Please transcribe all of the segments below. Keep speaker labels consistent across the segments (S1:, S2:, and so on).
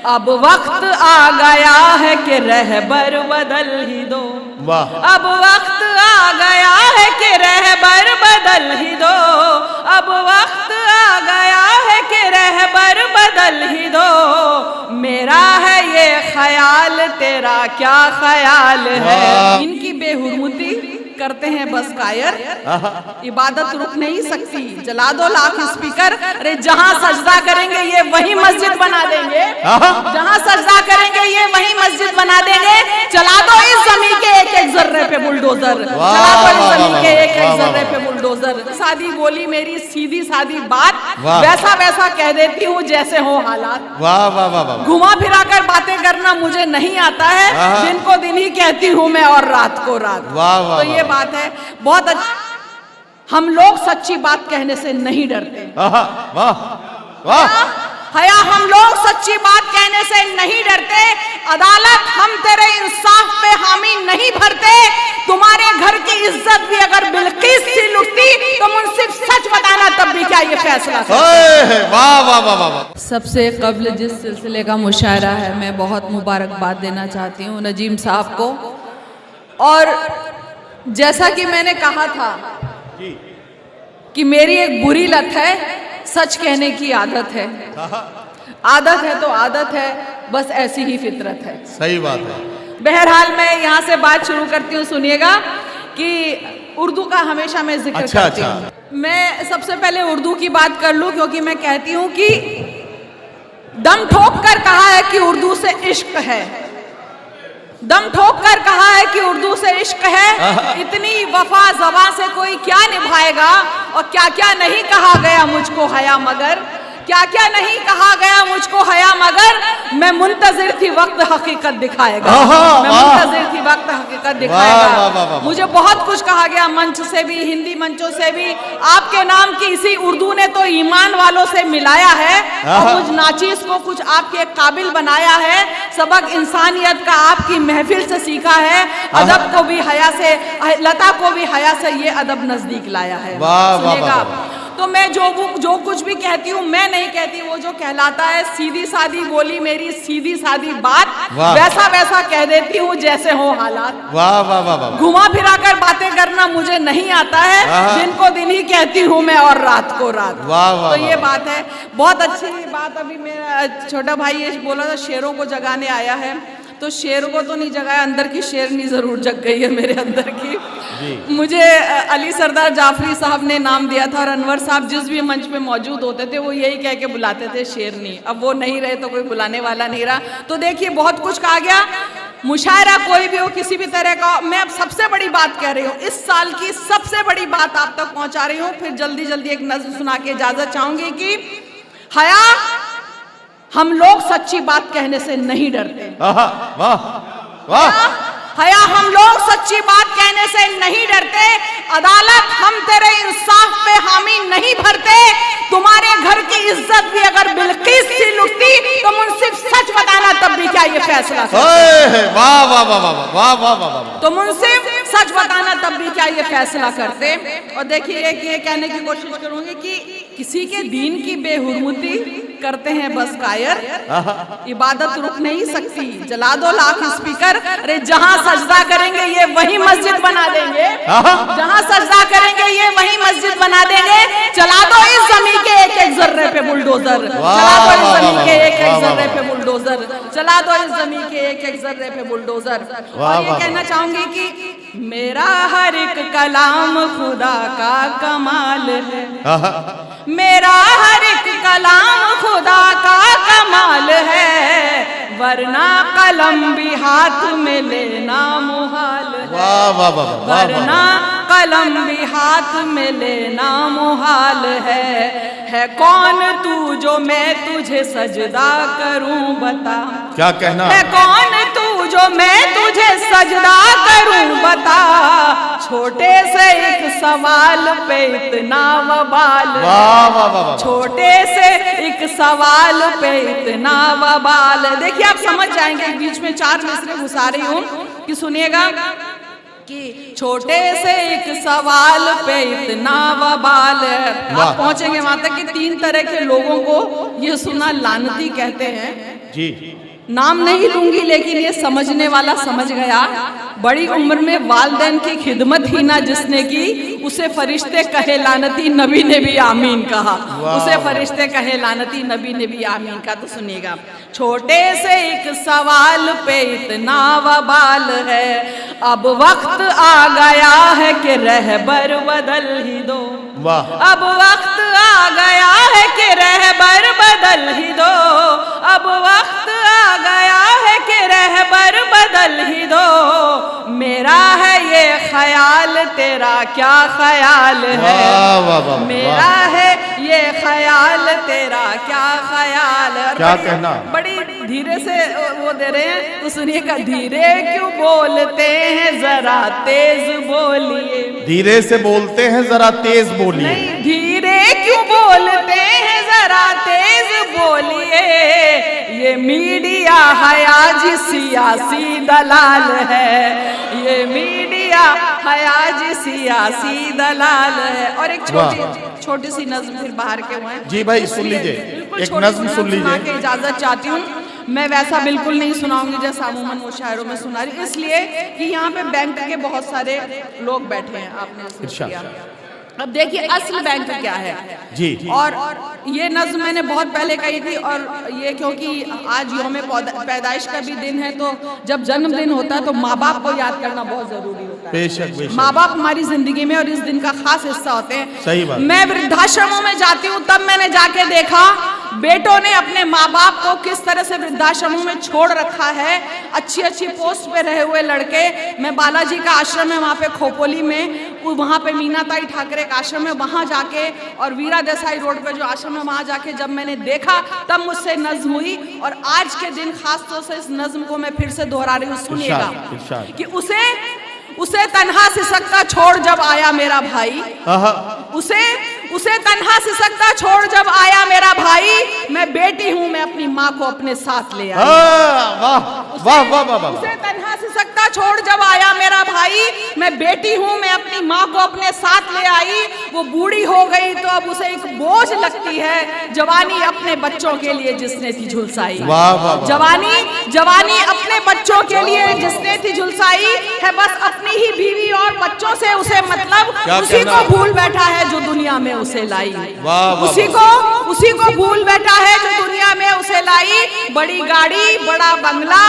S1: अब वक्त आ गया है कि रहबर बदल ही दो।
S2: वाह।
S1: अब वक्त आ गया है कि रहबर बदल ही दो। अब वक्त आ गया है कि रहबर बदल ही दो। मेरा है ये ख्याल, तेरा क्या ख्याल है। इनकी बेहुरमती करते हैं बस कायर, इबादत रुक नहीं सकती, जला दो लाख स्पीकर। अरे जहां सजदा करेंगे ये वही मस्जिद बना देंगे, जहां सजदा करेंगे ये वही मस्जिद बना देंगे। चला दो इस जमीन के एक एक जर्रे पे बुलडोजर, चला दो इस जमीन के एक एक जर्रे पे बुलडोजर। सादी बोली मेरी सीधी सादी बात, वैसा वैसा कह देती हूँ जैसे हो हालात।
S2: वाह वाह वाह वाह।
S1: घुमा फिरा कर बातें करना मुझे नहीं आता है, दिन को दिन ही कहती हूँ मैं और रात को रात।
S2: वाह वाह।
S1: तो ये बात है बहुत अच्छा। हम लोग सच्ची बात कहने से नहीं डरते।
S2: वाह वाह।
S1: हया हम लोग सच्ची बात कहने से नहीं डरते। अदालत हम तेरे इंसाफ पे हामी नहीं भरते। तुम्हारे घर की इज्जत भी अगर बिल्किस सी लुटती तो मुंसिफ सच बताना तब भी क्या ये फैसला करते।
S2: वाह वाह वाह वाह।
S1: सबसे कबल जिस सिलसिले का मुशायरा है, मैं बहुत मुबारकबाद देना चाहती हूँ नजीम साहब को। और जैसा कि मैंने कहा था कि मेरी एक बुरी लत है, सच कहने की आदत है। आदत है तो आदत है, बस ऐसी ही फितरत है।
S2: सही बात है।
S1: बहरहाल मैं यहाँ से बात शुरू करती हूँ, सुनिएगा कि उर्दू का हमेशा मैं जिक्र करती हूँ। मैं सबसे पहले उर्दू की बात कर लूँ, क्योंकि मैं कहती हूँ कि दम ठोक कर कहा है कि उर्दू से इश्क है, दम ठोक कर कहा है कि उर्दू से इश्क है। इतनी वफा ज़बां से कोई क्या निभाएगा, और क्या क्या नहीं कहा गया मुझको हया मगर, क्या क्या नहीं कहा गया मुझको हया मगर। मैं मुंतजिर थी वक्त हकीकत दिखाएगा, मैं मुंतजिर थी वक्त हकीकत दिखाएगा। मुझे बहुत कुछ कहा गया मंच से भी, हिंदी मंचों से भी। आपके नाम की इसी उर्दू ने तो ईमान वालों से मिलाया है, और मुझ नाचीज को कुछ आपके काबिल बनाया है। सबक इंसानियत का आपकी महफिल से सीखा है, अदब को भी हया से, लता को भी हया से ये अदब नजदीक लाया है। सुनिएगा, तो मैं जो कुछ भी कहती हूँ मैं नहीं कहती, वो जो कहलाता है सीधी सादी बोली मेरी सीधी सादी बात, वैसा वैसा कह देती हूँ जैसे हो हालात।
S2: वाह वाह वाह।
S1: घुमा फिरा कर बातें करना मुझे नहीं आता है, दिन को दिन ही कहती हूँ मैं और रात को रात। तो ये बात है, बहुत अच्छी बात। अभी मेरा छोटा भाई ये बोला था शेरों को जगाने आया है, तो शेर को तो नहीं जगाया, अंदर की शेरनी जरूर जग गई है मेरे अंदर की। मुझे अली सरदार जाफरी साहब ने नाम दिया था, और अनवर साहब जिस भी मंच पे मौजूद होते थे वो यही कह के बुलाते थे शेरनी। अब वो नहीं रहे तो कोई बुलाने वाला नहीं रहा। तो देखिए बहुत कुछ कहा गया। मुशायरा कोई भी हो, किसी भी तरह का, मैं अब सबसे बड़ी बात कह रही हूँ, इस साल की सबसे बड़ी बात आप तक पहुंचा रही हूँ। फिर जल्दी जल्दी एक नज़्म सुना के इजाजत चाहूंगी कि हया हम लोग सच्ची बात कहने से नहीं डरते।
S2: वाह वाह।
S1: हया हम लोग सच्ची बात कहने से नहीं डरते। अदालत हम तेरे इंसाफ पे हामी नहीं भरते। तुम्हारे घर की इज्जत भी अगर बिल्किस सी लुटती तो मुंसिफ सच बताना तब भी क्या ये फैसला करते।
S2: वाह वाह वाह वाह वाह वाह।
S1: तो मुंसिफ सच बताना तब भी क्या ये फैसला करते। और देखिए ये कहने की कोशिश करूंगी कि किसी के दीन की बेहुरमती करते हैं बस कायर, इबादत रुक नहीं सकती, जला दो लाख स्पीकर। अरे जहां सजदा करेंगे ये वही मस्जिद बना देंगे, जहां सजदा करेंगे ये वही मस्जिद बना देंगे। चला दो इस जमीन के एक एक जर्रे पे बुलडोजर, चला दो इस जमीन के एक एक जर्रे पे बुलडोजर, चला दो इस जमीन के एक एक जर्रे पे बुलडोजर। और ये कहना चाहूंगी कि मेरा हर एक कलाम खुदा का कमाल है, मेरा हर एक कलाम खुदा का कमाल है, वरना कलम भी हाथ में लेना मुहाल है, वरना कलम भी हाथ में लेना मुहाल है कौन तू जो मैं तुझे सजदा करूं बता।
S2: क्या कहना
S1: है कौन तू जो मैं तुझे सजदा करूं बता। छोटे से एक सवाल पे इतना वबाल, छोटे से एक सवाल पे इतना वबाल। देखिए आप समझ जाएंगे, बीच में 4 मिसरे घुसा रही हूँ कि सुनिएगा कि छोटे से एक सवाल पे इतना वबाल। आप पहुंचेंगे वहां तक कि 3 तरह के लोगों को ये सुना लानती कहते हैं।
S2: जी
S1: नाम नहीं लूंगी लेकिन ये समझने वाला समझ गया। बड़ी उम्र में वालदैन की खिदमत ही ना जिसने की, उसे फरिश्ते कहे लानती, नबी ने भी आमीन कहा। उसे फरिश्ते कहे लानती, नबी ने भी आमीन कहा। तो सुनिएगा, छोटे से एक सवाल पे इतना वबाल है, अब वक्त आ गया है कि रहबर बदल ही दो। अब वक्त आ गया है कि रहबर बदल ही दो। अब वक्त आ गया है कि रहबर बदल ही दो। मेरा है ये ख्याल, तेरा क्या ख्याल है? मेरा है ये ख्याल, तेरा क्या ख्याल है?
S2: क्या कहना?
S1: बड़ी धीरे से वो दे रहे हैं, तो सुनिएगा। धीरे क्यों बोलते हैं, जरा तेज बोलिए।
S2: धीरे से बोलते हैं, जरा तेज बोलिए।
S1: नहीं, धीरे क्यों बोलते हैं, जरा तेज बोलिए। ये मीडिया हयाज सियासी दलाल है, ये मीडिया हयाज सियासी दलाल है। और एक छोटी सी नज्म फिर बाहर के हुए हैं।
S2: जी भाई सुन लीजिए, एक नज्म सुन लीजिए।
S1: इजाजत चाहती हूँ। मैं वैसा बिल्कुल नहीं सुनाऊंगी जैसा अमूमन वो शायरों में सुना रही, इसलिए कि यहाँ पे बैंक के बहुत सारे लोग बैठे हैं। आपने अब देखिए असल बैंक क्या है
S2: जी।
S1: और ये नज्म मैंने बहुत पहले कही थी, और ये क्योंकि आज यौम पैदाइश का भी दिन है, तो जब जन्मदिन होता है तो माँ बाप को याद करना बहुत जरूरी होता है।
S2: बेशक।
S1: माँ बाप हमारी जिंदगी में और इस दिन का खास हिस्सा होते हैं।
S2: सही बात।
S1: मैं वृद्धाश्रमों में जाती हूँ, तब मैंने जाके देखा बेटों ने अपने माँ बाप को किस तरह से वृद्धाश्रमों में छोड़ रखा है। अच्छी पोस्ट पे रहे हुए लड़के। मैं बालाजी का आश्रम है वहाँ पे खोपोली में, वहाँ पे मीनाताई ठाकरे का आश्रम है, वहाँ जाके, और वीरा देसाई रोड पे जो आश्रम है वहाँ जाके जब मैंने देखा, तब मुझसे नज्म हुई। और आज के दिन खास तौर से इस नज्म को मैं फिर से दोहरा रही हूँ। सुनिएगा कि उसे तन्हा सिसकता छोड़ जब आया मेरा भाई, उसे तन्हा सिसकता छोड़ जब आया मेरा भाई, मैं बेटी हूँ मैं अपनी माँ को अपने साथ ले आई। उसे तन्हा सिसकता छोड़ जब आया मेरा भाई, मैं बेटी हूँ मैं अपनी माँ को अपने साथ ले आई। वो बूढ़ी हो गई तो अब उसे एक बोझ लगती है, जवानी अपने बच्चों के लिए जिसने थी झुलसाई। जवानी अपने बच्चों के लिए जिसने थी झुलसाई है, बस अपनी ही बीवी और बच्चों से उसे मतलब, उसी को भूल बैठा है जो दुनिया में उसे लाई। उसी को भूल बैठा है जो दुनिया में उसे लाई। बड़ी गाड़ी, बड़ा बंगला,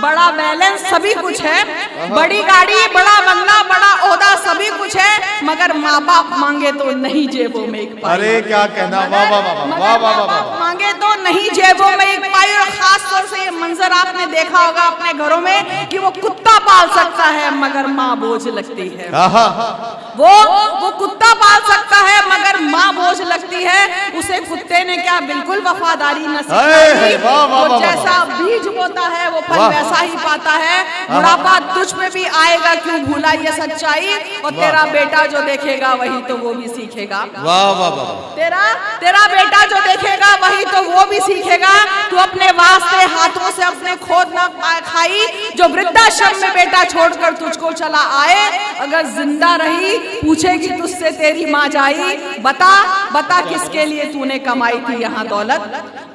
S1: बड़ा बैलेंस, सभी कुछ है। बड़ी गाड़ी, बड़ा बंगला, बड़ा ओहदा, सभी कुछ है, मगर माँ बाप मांगे तो नहीं जेबों में एक पाई।
S2: अरे क्या कहना, वाह।
S1: मांगे तो नहीं जेबों में एक पाई। और खास तौर से ये मंजर आपने देखा होगा अपने घरों में कि वो कुत्ता पाल सकता है मगर माँ बोझ लगती है। वो कुत्ता पाल सकता है मगर माँ बोझ लगती है। उसे कुत्ते ने क्या बिल्कुल वफादारी न सिखाई। वो जैसा बीज बोता है वो फल वैसा ही पाता है। बुढ़ापा तुझ पे भी आएगा क्यों भूला ये सच्चाई, और तेरा बेटा जो देखेगा वही तो वो भी सीखेगा। तेरा बेटा जो देखेगा वही तो वो भी सीखेगा। तू अपने वास्ते हाथों से अपने खोद ना खाई, जो वृद्धाश्रम में बेटा छोड़कर तुझको चला आए, अगर जिंदा रही पूछेगी तुझसे तेरी माँ जाई। बता किसके लिए तूने कमाई थी यहाँ दौलत,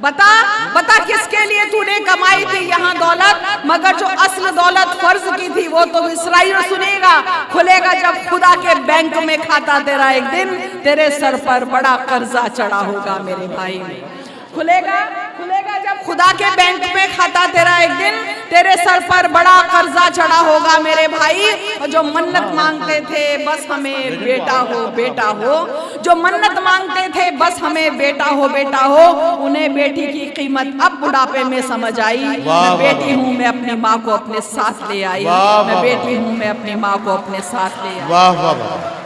S1: बता किसके लिए तूने कमाई थी यहाँ दौलत, मगर जो असल दौलत फर्ज की थी वो तो विसराई। और सुनेगा खुलेगा जब खुदा के बैंक में खाता तेरा, एक दिन तेरे सर पर बड़ा कर्जा चढ़ा होगा मेरे भाई। खुलेगा जब खुदा के बैंक में खाता तेरा, एक दिन तेरे सर पर बड़ा कर्जा चढ़ा होगा मेरे भाई। और जो मन्नत मांगते थे बस हमें बेटा हो, जो मन्नत मांगते थे बस हमें बेटा हो, उन्हें बेटी की कीमत अब बुढ़ापे में समझ आई। मैं बेटी हूँ मैं अपनी माँ को अपने साथ ले आई। मैं बेटी हूँ मैं अपनी माँ को अपने साथ ले आई।
S2: वाह।